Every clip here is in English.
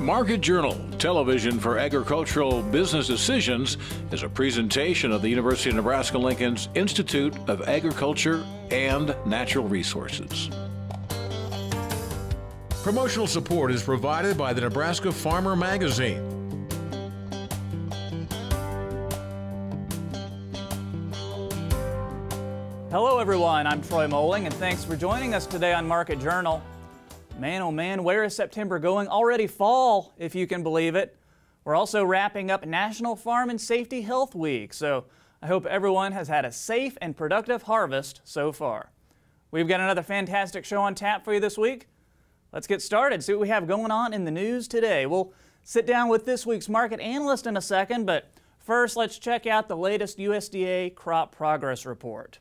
Market Journal, television for agricultural business decisions, is a presentation of the University of Nebraska-Lincoln's Institute of Agriculture and Natural Resources. Promotional support is provided by the Nebraska Farmer Magazine. Hello everyone, I'm Troy Moling and thanks for joining us today on Market Journal. Man, oh man, where is September going? Already fall, if you can believe it. We're also wrapping up National Farm and Safety Health Week, so I hope everyone has had a safe and productive harvest so far. We've got another fantastic show on tap for you this week. Let's get started, see what we have going on in the news today. We'll sit down with this week's market analyst in a second, but first let's check out the latest USDA crop progress report.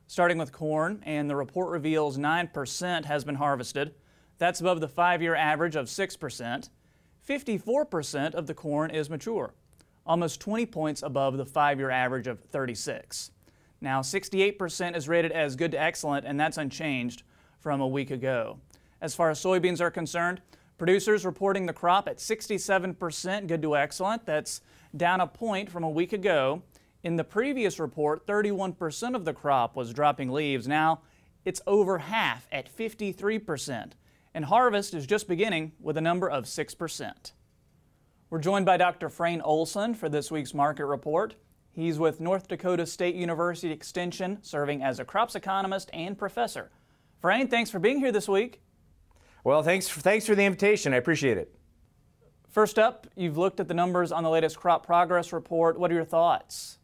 Starting with corn, and the report reveals 9% has been harvested. That's above the 5-year average of 6%. 54% of the corn is mature, almost 20 points above the 5-year average of 36. Now, 68% is rated as good to excellent, and that's unchanged from a week ago. As far as soybeans are concerned, producers reporting the crop at 67% good to excellent. That's down a point from a week ago. In the previous report, 31% of the crop was dropping leaves. Now, it's over half at 53%. And harvest is just beginning with a number of 6%. We're joined by Dr. Frayne Olson for this week's market report. He's with North Dakota State University Extension, serving as a crops economist and professor. Frayne, thanks for being here this week. Well, thanks for the invitation. I appreciate it. First up, you've looked at the numbers on the latest crop progress report. What are your thoughts?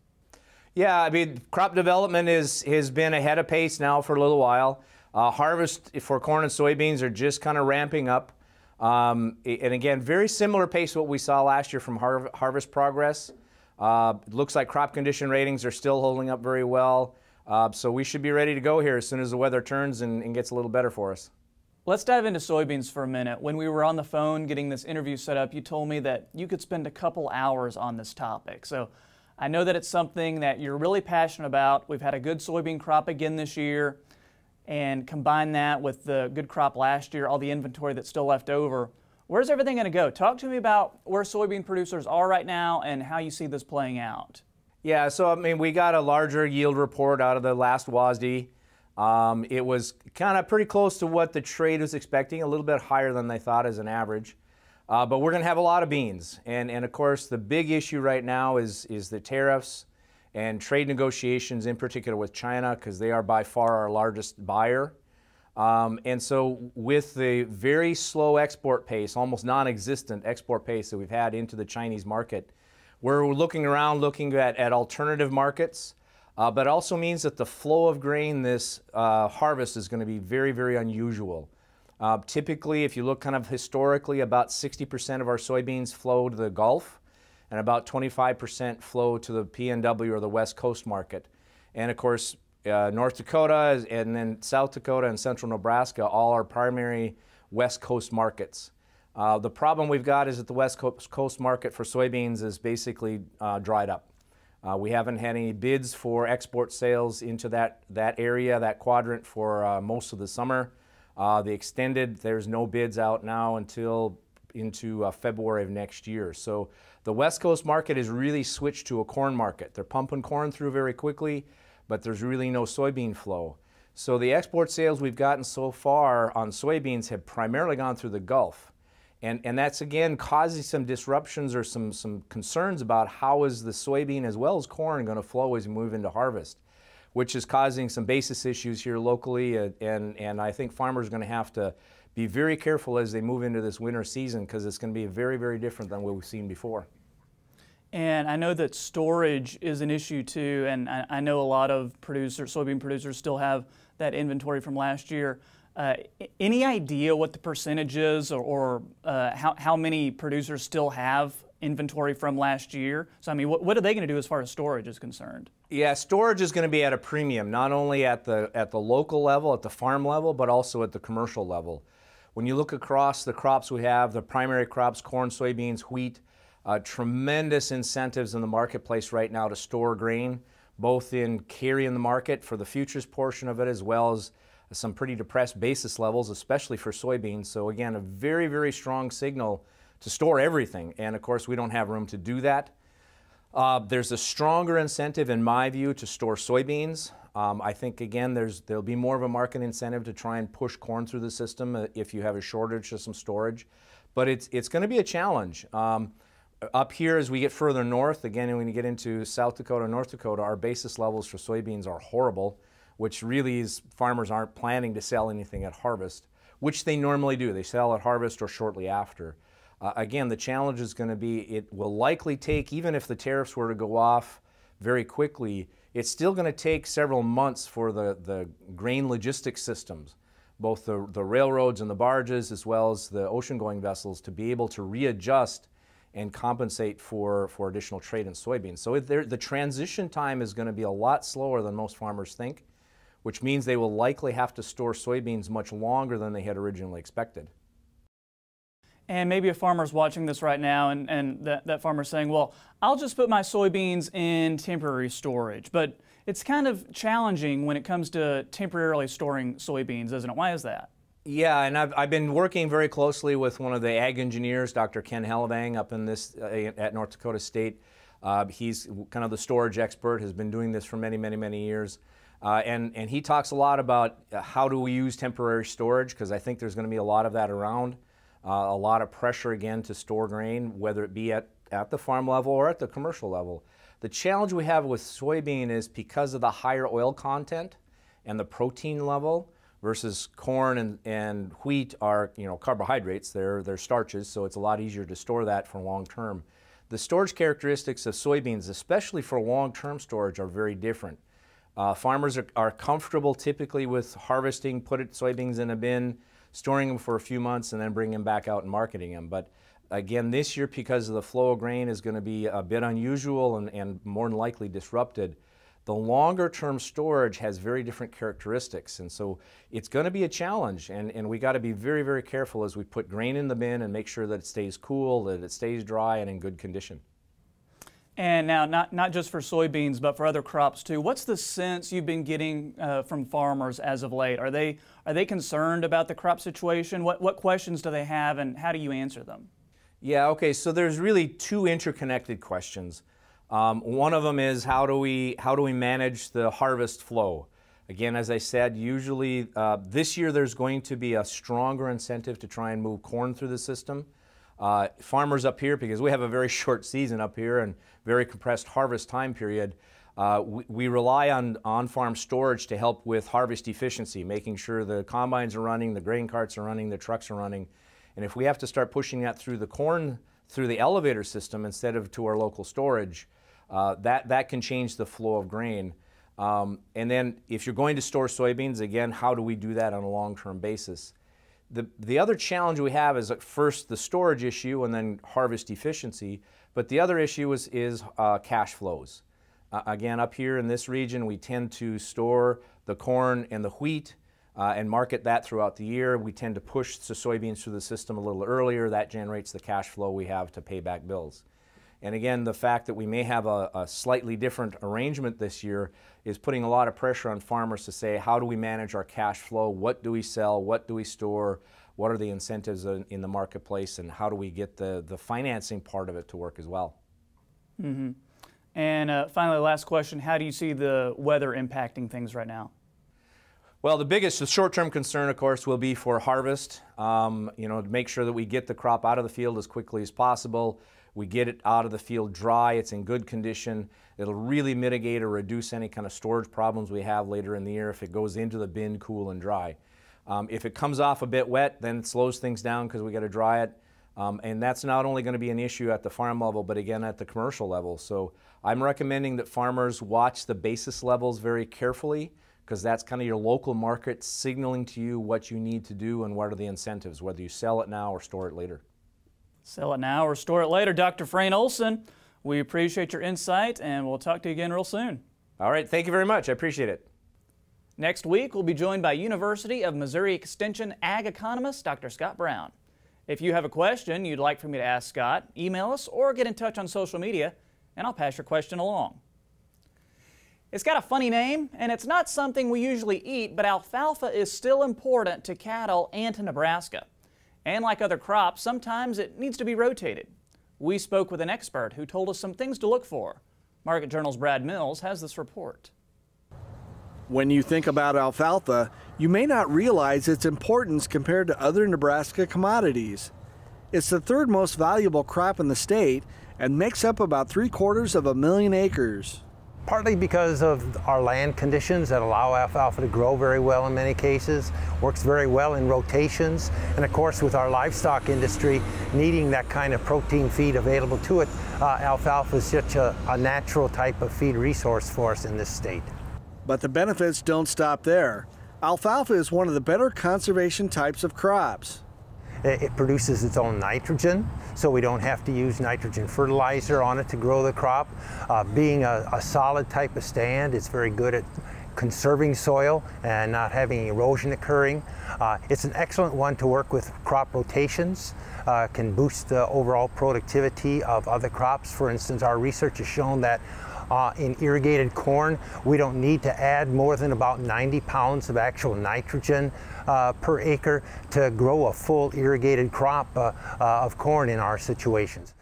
Yeah, I mean, crop development has been ahead of pace now for a little while. Harvest for corn and soybeans are just kind of ramping up. And again, very similar pace to what we saw last year from harvest progress. It looks like crop condition ratings are still holding up very well. So we should be ready to go here as soon as the weather turns and gets a little better for us. Let's dive into soybeans for a minute. When we were on the phone getting this interview set up, you told me that you could spend a couple hours on this topic. So I know that it's something that you're really passionate about. We've had a good soybean crop again this year. And combine that with the good crop last year, all the inventory that's still left over. Where's everything going to go? Talk to me about where soybean producers are right now and how you see this playing out. Yeah, so I mean, we got a larger yield report out of the last WASDE. It was kind of pretty close to what the trade was expecting, a little bit higher than they thought as an average. But we're going to have a lot of beans. And of course, the big issue right now is the tariffs and trade negotiations, in particular with China, because they are by far our largest buyer. And so with the very slow export pace, almost non-existent export pace that we've had into the Chinese market, we're looking around, looking at alternative markets, but also means that the flow of grain this harvest is going to be very, very unusual. Typically, if you look kind of historically, about 60% of our soybeans flow to the Gulf, and about 25% flow to the PNW or the West Coast market. And of course, North Dakota and then South Dakota and Central Nebraska, all are primary West Coast markets. The problem we've got is that the West Coast market for soybeans is basically dried up. We haven't had any bids for export sales into that area, that quadrant, for most of the summer. There's no bids out now until into February of next year. So the West Coast market has really switched to a corn market. They're pumping corn through very quickly, but there's really no soybean flow. So the export sales we've gotten so far on soybeans have primarily gone through the Gulf. And that's again causing some disruptions or some concerns about how is the soybean as well as corn going to flow as we move into harvest, which is causing some basis issues here locally. And I think farmers are going to have to be very careful as they move into this winter season, because it's going to be very, very different than what we've seen before. And I know that storage is an issue too, and I know a lot of soybean producers still have that inventory from last year. Any idea what the percentage is or how many producers still have inventory from last year? So I mean, what are they going to do as far as storage is concerned? Yeah, storage is going to be at a premium, not only at the local level, at the farm level, but also at the commercial level. When you look across the crops we have, the primary crops, corn, soybeans, wheat, tremendous incentives in the marketplace right now to store grain, both in carrying the market for the futures portion of it, as well as some pretty depressed basis levels, especially for soybeans. So again, a very, very strong signal store everything. And of course, we don't have room to do that. There's a stronger incentive, in my view, to store soybeans. I think, again, there'll be more of a market incentive to try and push corn through the system if you have a shortage of some storage. But it's going to be a challenge. Up here, as we get further north, again, when you get into South Dakota, North Dakota, our basis levels for soybeans are horrible, which really is farmers aren't planning to sell anything at harvest, which they normally do. They sell at harvest or shortly after. Again, the challenge is going to be, it will likely take, even if the tariffs were to go off very quickly, it's still going to take several months for the grain logistics systems, both the railroads and the barges, as well as the ocean-going vessels, to be able to readjust and compensate for additional trade in soybeans. So the transition time is going to be a lot slower than most farmers think, which means they will likely have to store soybeans much longer than they had originally expected. And maybe a farmer's watching this right now and that farmer's saying, well, I'll just put my soybeans in temporary storage. But it's kind of challenging when it comes to temporarily storing soybeans, isn't it? Why is that? Yeah, and I've been working very closely with one of the ag engineers, Dr. Ken Hellevang, up in this at North Dakota State. He's kind of the storage expert, has been doing this for many, many, many years. And he talks a lot about how do we use temporary storage, because I think there's going to be a lot of that around. A lot of pressure, again, to store grain, whether it be at the farm level or at the commercial level. The challenge we have with soybean is because of the higher oil content and the protein level versus corn and wheat are, carbohydrates, they're starches, so it's a lot easier to store that for long term. The storage characteristics of soybeans, especially for long-term storage, are very different. Farmers are comfortable typically with harvesting, soybeans in a bin, storing them for a few months, and then bringing them back out and marketing them. But again, this year, because of the flow of grain is going to be a bit unusual and more than likely disrupted, the longer-term storage has very different characteristics. And so it's going to be a challenge, and we got to be very, very careful as we put grain in the bin and make sure that it stays cool, that it stays dry and in good condition. And now, not just for soybeans, but for other crops too. What's the sense you've been getting from farmers as of late? Are they concerned about the crop situation? What questions do they have, and how do you answer them? Yeah, okay, so there's really two interconnected questions. One of them is how do we manage the harvest flow? Again, as I said, usually this year there's going to be a stronger incentive to try and move corn through the system. Farmers up here, because we have a very short season up here and very compressed harvest time period, we rely on on-farm storage to help with harvest efficiency, making sure the combines are running, the grain carts are running, the trucks are running. And if we have to start pushing that through the corn, through the elevator system instead of to our local storage, that can change the flow of grain. And then if you're going to store soybeans, again, how do we do that on a long-term basis? The other challenge we have is at first the storage issue and then harvest efficiency, but the other issue is cash flows. Again, up here in this region, we tend to store the corn and the wheat and market that throughout the year. We tend to push the soybeans through the system a little earlier. That generates the cash flow we have to pay back bills. And again, the fact that we may have a slightly different arrangement this year is putting a lot of pressure on farmers to say, how do we manage our cash flow? What do we sell? What do we store? What are the incentives in the marketplace? And how do we get the financing part of it to work as well? Mm-hmm. And finally, last question, how do you see the weather impacting things right now? Well, the short-term concern, of course, will be for harvest. To make sure that we get the crop out of the field as quickly as possible. We get it out of the field dry, it's in good condition. It'll really mitigate or reduce any kind of storage problems we have later in the year if it goes into the bin cool and dry. If it comes off a bit wet, then it slows things down because we got to dry it. And that's not only going to be an issue at the farm level, but again at the commercial level. So I'm recommending that farmers watch the basis levels very carefully, because that's kind of your local market signaling to you what you need to do and what are the incentives, whether you sell it now or store it later. Sell it now or store it later. Dr. Frayne Olson, we appreciate your insight, and we'll talk to you again real soon. All right, thank you very much. I appreciate it. Next week, we'll be joined by University of Missouri Extension ag economist, Dr. Scott Brown. If you have a question you'd like for me to ask Scott, email us or get in touch on social media, and I'll pass your question along. It's got a funny name, and it's not something we usually eat, but alfalfa is still important to cattle and to Nebraska. And like other crops, sometimes it needs to be rotated. We spoke with an expert who told us some things to look for. Market Journal's Brad Mills has this report. When you think about alfalfa, you may not realize its importance compared to other Nebraska commodities. It's the third most valuable crop in the state and makes up about 3/4 acres. Partly because of our land conditions that allow alfalfa to grow very well in many cases, works very well in rotations, and of course with our livestock industry needing that kind of protein feed available to it, alfalfa is such a natural type of feed resource for us in this state. But the benefits don't stop there. Alfalfa is one of the better conservation types of crops. It produces its own nitrogen, so we don't have to use nitrogen fertilizer on it to grow the crop. Being a solid type of stand, it's very good at conserving soil and not having erosion occurring. It's an excellent one to work with crop rotations, can boost the overall productivity of other crops. For instance, our research has shown that in irrigated corn, we don't need to add more than about 90 pounds of actual nitrogen per acre to grow a full irrigated crop of corn in our situations.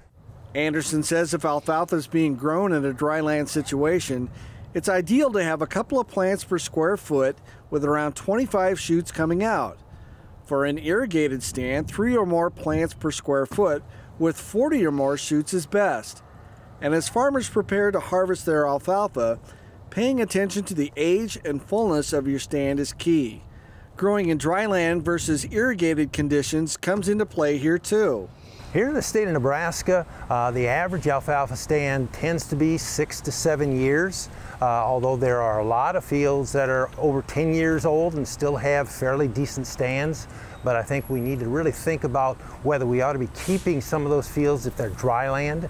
Anderson says if alfalfa is being grown in a dryland situation, it's ideal to have a couple of plants per square foot with around 25 shoots coming out. For an irrigated stand, 3 or more plants per square foot with 40 or more shoots is best. And as farmers prepare to harvest their alfalfa, paying attention to the age and fullness of your stand is key. Growing in dryland versus irrigated conditions comes into play here too. Here in the state of Nebraska, the average alfalfa stand tends to be 6 to 7 years, although there are a lot of fields that are over 10 years old and still have fairly decent stands. But I think we need to really think about whether we ought to be keeping some of those fields if they're dryland,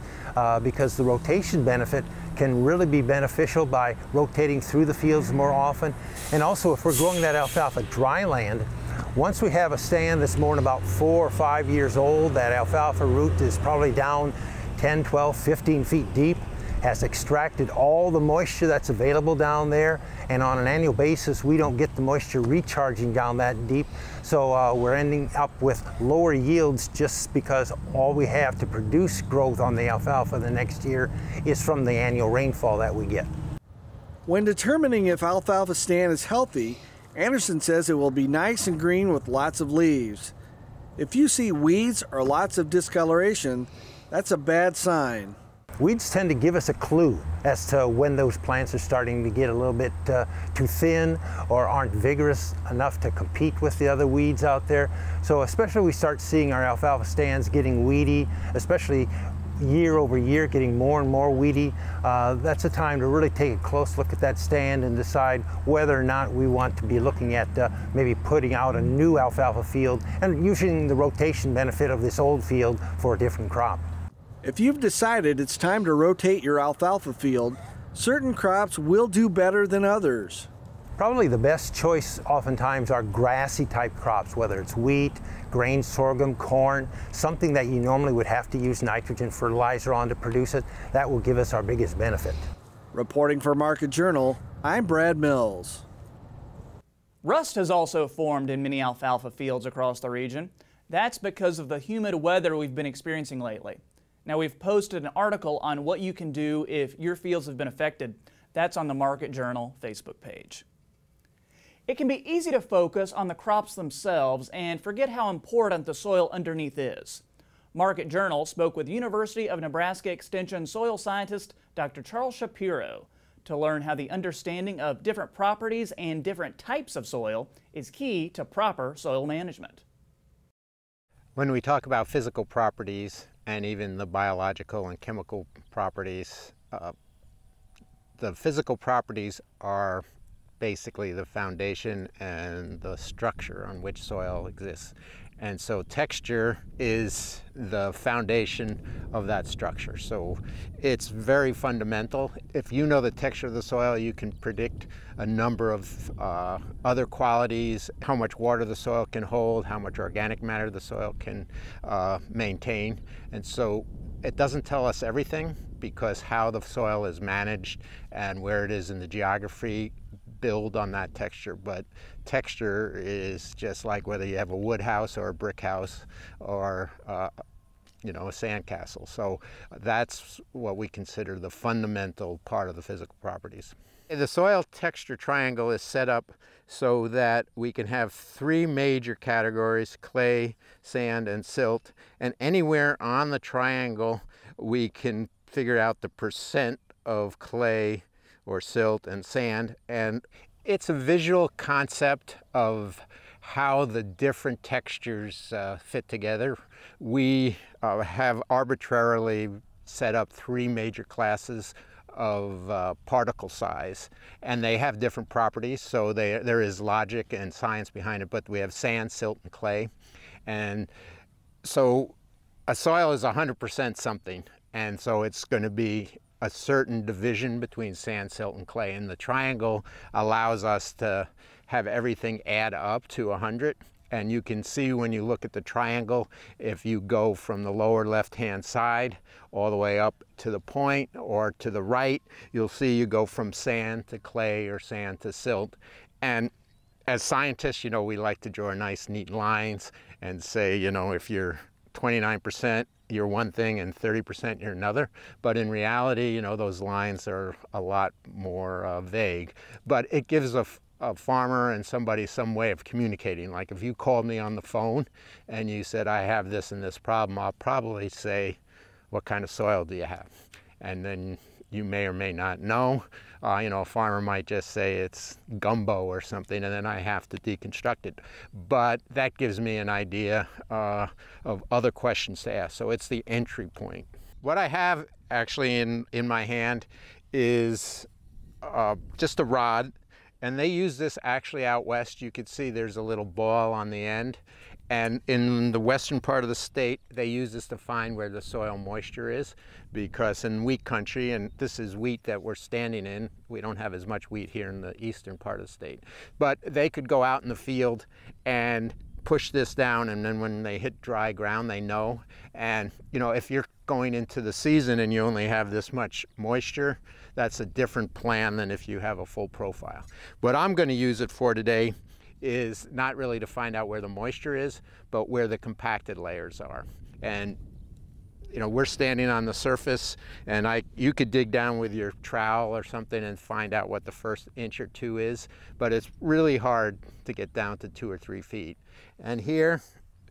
because the rotation benefit can really be beneficial by rotating through the fields more often. And also if we're growing that alfalfa dryland, once we have a stand that's more than about 4 or 5 years old, that alfalfa root is probably down 10, 12, 15 feet deep, has extracted all the moisture that's available down there, and on an annual basis we don't get the moisture recharging down that deep, so we're ending up with lower yields just because all we have to produce growth on the alfalfa the next year is from the annual rainfall that we get. When determining if alfalfa stand is healthy, Anderson says it will be nice and green with lots of leaves. If you see weeds or lots of discoloration, that's a bad sign. Weeds tend to give us a clue as to when those plants are starting to get a little bit too thin or aren't vigorous enough to compete with the other weeds out there. So especially we start seeing our alfalfa stands getting weedy, especially year over year getting more and more weedy, that's a time to really take a close look at that stand and decide whether or not we want to be looking at maybe putting out a new alfalfa field and using the rotation benefit of this old field for a different crop. If you've decided it's time to rotate your alfalfa field, certain crops will do better than others. Probably the best choice oftentimes are grassy type crops, whether it's wheat, grain, sorghum, corn, something that you normally would have to use nitrogen fertilizer on to produce it. That will give us our biggest benefit. Reporting for Market Journal, I'm Brad Mills. Rust has also formed in many alfalfa fields across the region. That's because of the humid weather we've been experiencing lately. Now, we've posted an article on what you can do if your fields have been affected. That's on the Market Journal Facebook page. It can be easy to focus on the crops themselves and forget how important the soil underneath is. Market Journal spoke with University of Nebraska Extension soil scientist Dr. Charles Shapiro to learn how the understanding of different properties and different types of soil is key to proper soil management. When we talk about physical properties and even the biological and chemical properties, the physical properties are basically the foundation and the structure on which soil exists. And so texture is the foundation of that structure. So it's very fundamental. If you know the texture of the soil, you can predict a number of other qualities, how much water the soil can hold, how much organic matter the soil can maintain. And so it doesn't tell us everything, because how the soil is managed and where it is in the geography build on that texture, but texture is just like whether you have a wood house or a brick house or you know, a sandcastle. So that's what we consider the fundamental part of the physical properties. The soil texture triangle is set up so that we can have three major categories: clay, sand, and silt. And anywhere on the triangle, we can figure out the percent of clay or silt and sand. And it's a visual concept of how the different textures fit together. We have arbitrarily set up three major classes of particle size, and they have different properties, so there is logic and science behind it, but we have sand, silt, and clay. And so a soil is 100% something, and so it's going to be a certain division between sand, silt, and clay, and the triangle allows us to have everything add up to 100. And you can see when you look at the triangle, if you go from the lower left-hand side all the way up to the point or to the right, you'll see you go from sand to clay or sand to silt. And as scientists, you know, we like to draw nice, neat lines and say, you know, if you're 29%, you're one thing, and 30% you're another. But in reality, you know, those lines are a lot more vague. But it gives a farmer and somebody some way of communicating. Like if you called me on the phone and you said, I have this and this problem, I'll probably say, what kind of soil do you have? And then you may or may not know. You know, a farmer might just say it's gumbo or something, and then I have to deconstruct it. But that gives me an idea of other questions to ask. So it's the entry point. What I have actually in my hand is just a rod. And they use this actually out west. You could see there's a little ball on the end. And in the western part of the state, they use this to find where the soil moisture is, because in wheat country, and this is wheat that we're standing in, we don't have as much wheat here in the eastern part of the state, but they could go out in the field and push this down, and then when they hit dry ground, they know. And you know, if you're going into the season and you only have this much moisture, that's a different plan than if you have a full profile. What I'm going to use it for today is not really to find out where the moisture is, but where the compacted layers are. And you know, we're standing on the surface, and you could dig down with your trowel or something and find out what the first inch or two is, but it's really hard to get down to 2 or 3 feet. And here,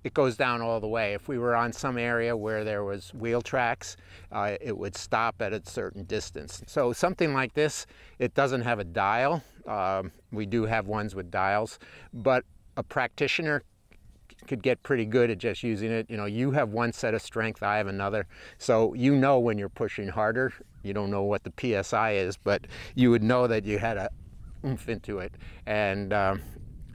it goes down all the way. If we were on some area where there was wheel tracks, it would stop at a certain distance. So something like this, it doesn't have a dial. We do have ones with dials, but a practitioner could get pretty good at just using it. You know, you have one set of strength, I have another. So you know when you're pushing harder. You don't know what the PSI is, but you would know that you had a oomph into it. And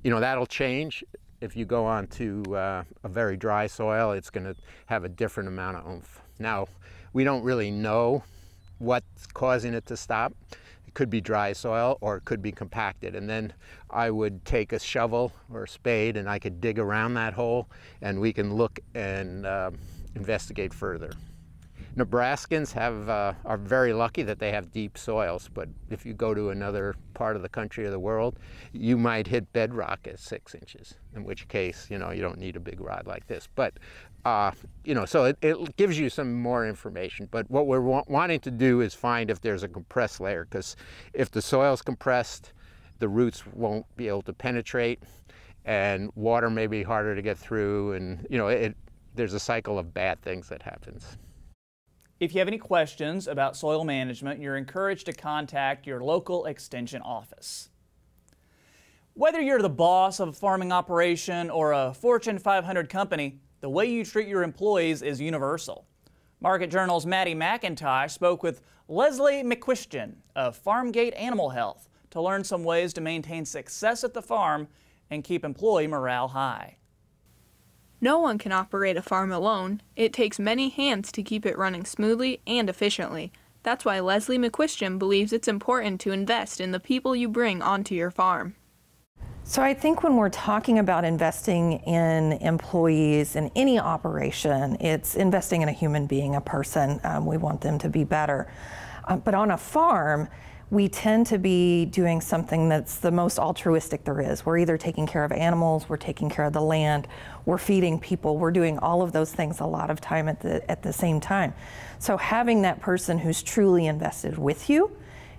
you know, that'll change. If you go on to a very dry soil, it's going to have a different amount of oomph. Now, we don't really know what's causing it to stop. It could be dry soil, or it could be compacted. And then I would take a shovel or a spade and I could dig around that hole, and we can look and investigate further. Nebraskans are very lucky that they have deep soils, but if you go to another part of the country or the world, you might hit bedrock at 6 inches, in which case, you know, you don't need a big rod like this. But, you know, so it gives you some more information. But what we're wanting to do is find if there's a compressed layer, because if the soil's compressed, the roots won't be able to penetrate, and water may be harder to get through, and, you know, there's a cycle of bad things that happens. If you have any questions about soil management, you're encouraged to contact your local extension office. Whether you're the boss of a farming operation or a Fortune 500 company, the way you treat your employees is universal. Market Journal's Maddie McIntosh spoke with Leslie McCuiston of Pharmgate Animal Health to learn some ways to maintain success at the farm and keep employee morale high. No one can operate a farm alone. It takes many hands to keep it running smoothly and efficiently. That's why Leslie McCuiston believes it's important to invest in the people you bring onto your farm. So I think when we're talking about investing in employees in any operation, it's investing in a human being, a person. We want them to be better. But on a farm, we tend to be doing something that's the most altruistic there is. We're either taking care of animals, we're taking care of the land, we're feeding people, we're doing all of those things a lot of time at the same time. So having that person who's truly invested with you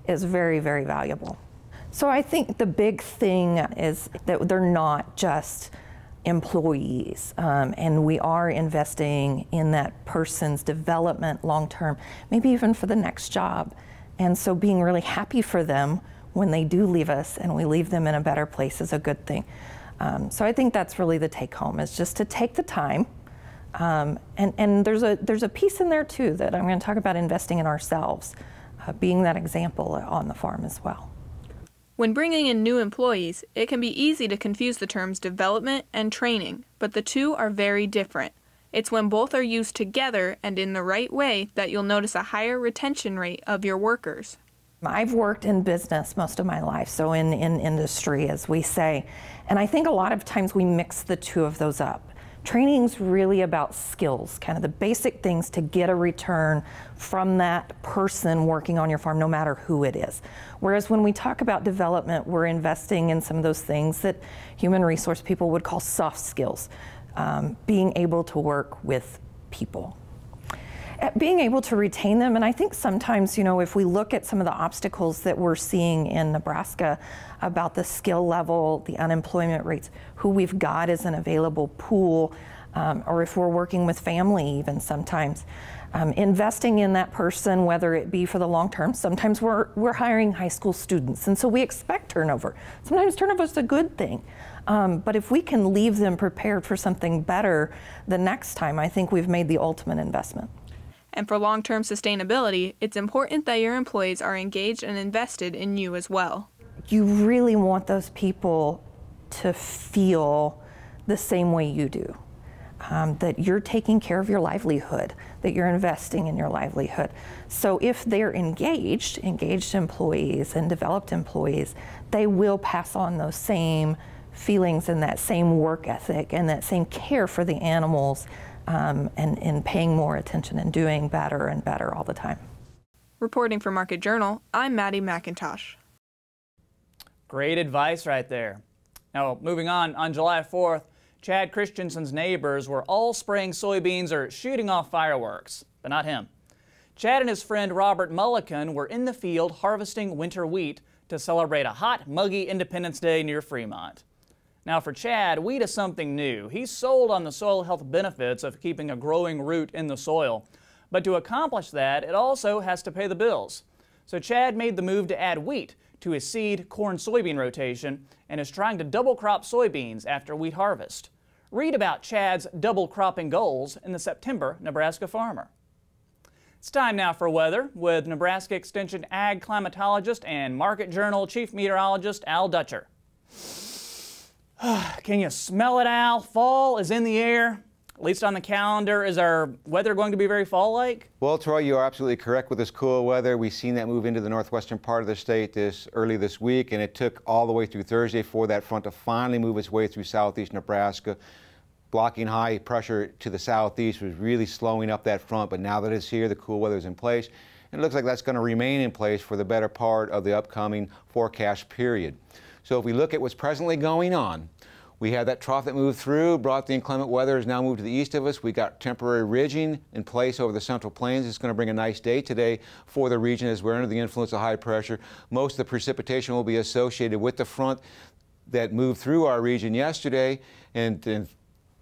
is very, very valuable. So I think the big thing is that they're not just employees, and we are investing in that person's development long term, maybe even for the next job. And so being really happy for them when they do leave us and we leave them in a better place is a good thing. So I think that's really the take home, is just to take the time. And there's a piece in there too that I'm going to talk about, investing in ourselves, being that example on the farm as well. When bringing in new employees, it can be easy to confuse the terms development and training, but the two are very different. It's when both are used together and in the right way that you'll notice a higher retention rate of your workers. I've worked in business most of my life, so in industry, as we say, and I think a lot of times we mix the two of those up. Training's really about skills, kind of the basic things to get a return from that person working on your farm, no matter who it is. Whereas when we talk about development, we're investing in some of those things that human resource people would call soft skills. Being able to work with people, being able to retain them. And I think sometimes, you know, if we look at some of the obstacles that we're seeing in Nebraska about the skill level, the unemployment rates, who we've got as an available pool, or if we're working with family even sometimes, investing in that person, whether it be for the long term. Sometimes we're hiring high school students, and so we expect turnover. Sometimes turnover is a good thing. But if we can leave them prepared for something better the next time, I think we've made the ultimate investment. And for long-term sustainability, it's important that your employees are engaged and invested in you as well. You really want those people to feel the same way you do, that you're taking care of your livelihood, that you're investing in your livelihood. So if they're engaged employees and developed employees, they will pass on those same feelings and that same work ethic and that same care for the animals, and paying more attention and doing better and better all the time. Reporting for Market Journal, I'm Maddie McIntosh. Great advice right there. Now, moving on July 4th, Chad Christensen's neighbors were all spraying soybeans or shooting off fireworks, but not him. Chad and his friend Robert Mullican were in the field harvesting winter wheat to celebrate a hot, muggy Independence Day near Fremont. Now for Chad, wheat is something new. He's sold on the soil health benefits of keeping a growing root in the soil. But to accomplish that, it also has to pay the bills. So Chad made the move to add wheat to his seed corn-soybean rotation and is trying to double crop soybeans after wheat harvest. Read about Chad's double cropping goals in the September Nebraska Farmer. It's time now for weather with Nebraska Extension ag climatologist and Market Journal chief meteorologist Al Dutcher. Can you smell it, Al? Fall is in the air. At least on the calendar. Is our weather going to be very fall-like? Well, Troy, you are absolutely correct with this cool weather. We've seen that move into the northwestern part of the state early this week, and it took all the way through Thursday for that front to finally move its way through southeast Nebraska. Blocking high pressure to the southeast was really slowing up that front, but now that it's here, the cool weather is in place, and it looks like that's going to remain in place for the better part of the upcoming forecast period. So if we look at what's presently going on, we had that trough that moved through, brought the inclement weather, has now moved to the east of us. We got temporary ridging in place over the central plains. It's going to bring a nice day today for the region as we're under the influence of high pressure. Most of the precipitation will be associated with the front that moved through our region yesterday, and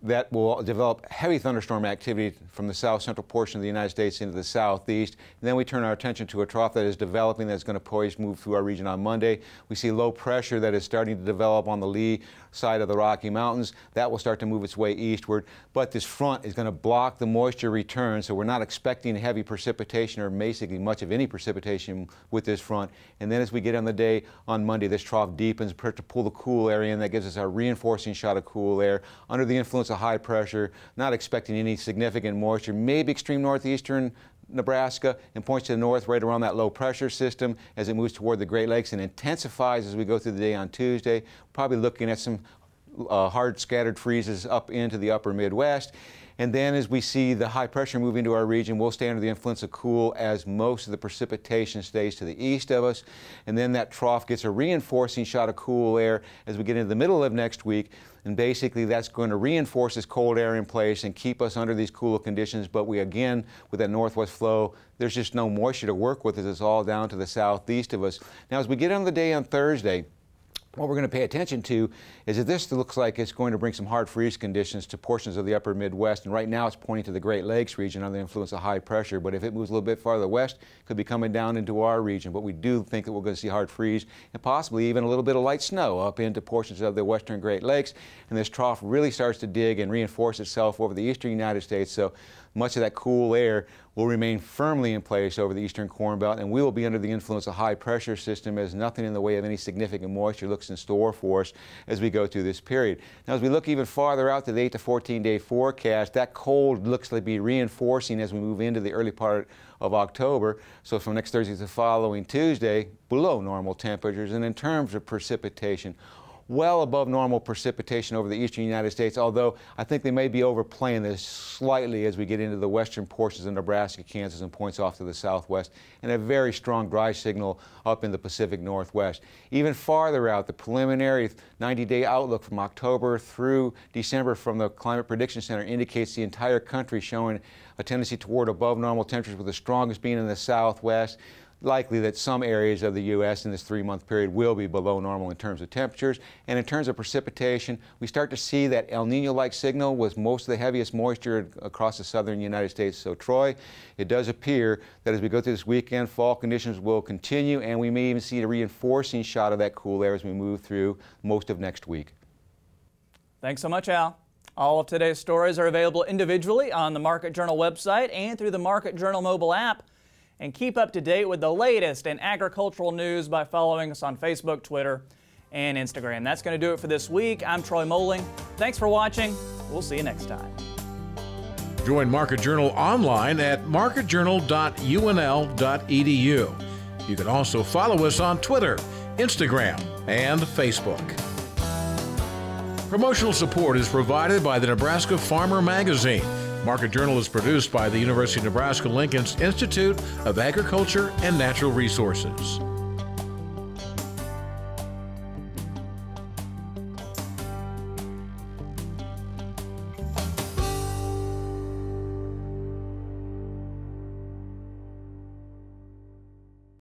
that will develop heavy thunderstorm activity from the south central portion of the United States into the southeast. And then we turn our attention to a trough that is developing that's going to poise move through our region on Monday. We see low pressure that is starting to develop on the lee side of the Rocky Mountains. That will start to move its way eastward. But this front is going to block the moisture return, so we're not expecting heavy precipitation or basically much of any precipitation with this front. And then as we get on the day on Monday, this trough deepens to pull the cool air in. That gives us a reinforcing shot of cool air under the influence of high pressure, not expecting any significant moisture, maybe extreme northeastern Nebraska, and points to the north right around that low pressure system as it moves toward the Great Lakes and intensifies as we go through the day on Tuesday. Probably looking at some hard scattered freezes up into the upper Midwest. And then as we see the high pressure move into our region, we'll stay under the influence of cool as most of the precipitation stays to the east of us. And then that trough gets a reinforcing shot of cool air as we get into the middle of next week. And basically that's going to reinforce this cold air in place and keep us under these cooler conditions. But we, again, with that northwest flow, there's just no moisture to work with as it's all down to the southeast of us. Now, as we get on the day on Thursday, what we're going to pay attention to is that this looks like it's going to bring some hard freeze conditions to portions of the upper Midwest. And right now it's pointing to the Great Lakes region under the influence of high pressure. But if it moves a little bit farther west, it could be coming down into our region. But we do think that we're going to see hard freeze and possibly even a little bit of light snow up into portions of the western Great Lakes. And this trough really starts to dig and reinforce itself over the eastern United States. So much of that cool air will remain firmly in place over the eastern Corn Belt, and we will be under the influence of high pressure system as nothing in the way of any significant moisture looks in store for us as we go through this period. Now, as we look even farther out to the 8 to 14-day forecast, that cold looks to be reinforcing as we move into the early part of October. So from next Thursday to the following Tuesday, below normal temperatures. And in terms of precipitation, well above normal precipitation over the eastern United States, although I think they may be overplaying this slightly as we get into the western portions of Nebraska, Kansas, and points off to the southwest, and a very strong dry signal up in the Pacific Northwest. Even farther out, the preliminary 90-day outlook from October through December from the Climate Prediction Center indicates the entire country showing a tendency toward above normal temperatures, with the strongest being in the southwest. Likely that some areas of the U.S. in this 3-month period will be below normal in terms of temperatures. And in terms of precipitation, we start to see that El Nino-like signal with most of the heaviest moisture across the southern United States. So, Troy, it does appear that as we go through this weekend, fall conditions will continue, and we may even see a reinforcing shot of that cool air as we move through most of next week. Thanks so much, Al. All of today's stories are available individually on the Market Journal website and through the Market Journal mobile app. And keep up to date with the latest in agricultural news by following us on Facebook, Twitter, and Instagram. That's going to do it for this week. I'm Troy Moling. Thanks for watching. We'll see you next time. Join Market Journal online at marketjournal.unl.edu. You can also follow us on Twitter, Instagram, and Facebook. Promotional support is provided by the Nebraska Farmer Magazine. Market Journal is produced by the University of Nebraska-Lincoln's Institute of Agriculture and Natural Resources.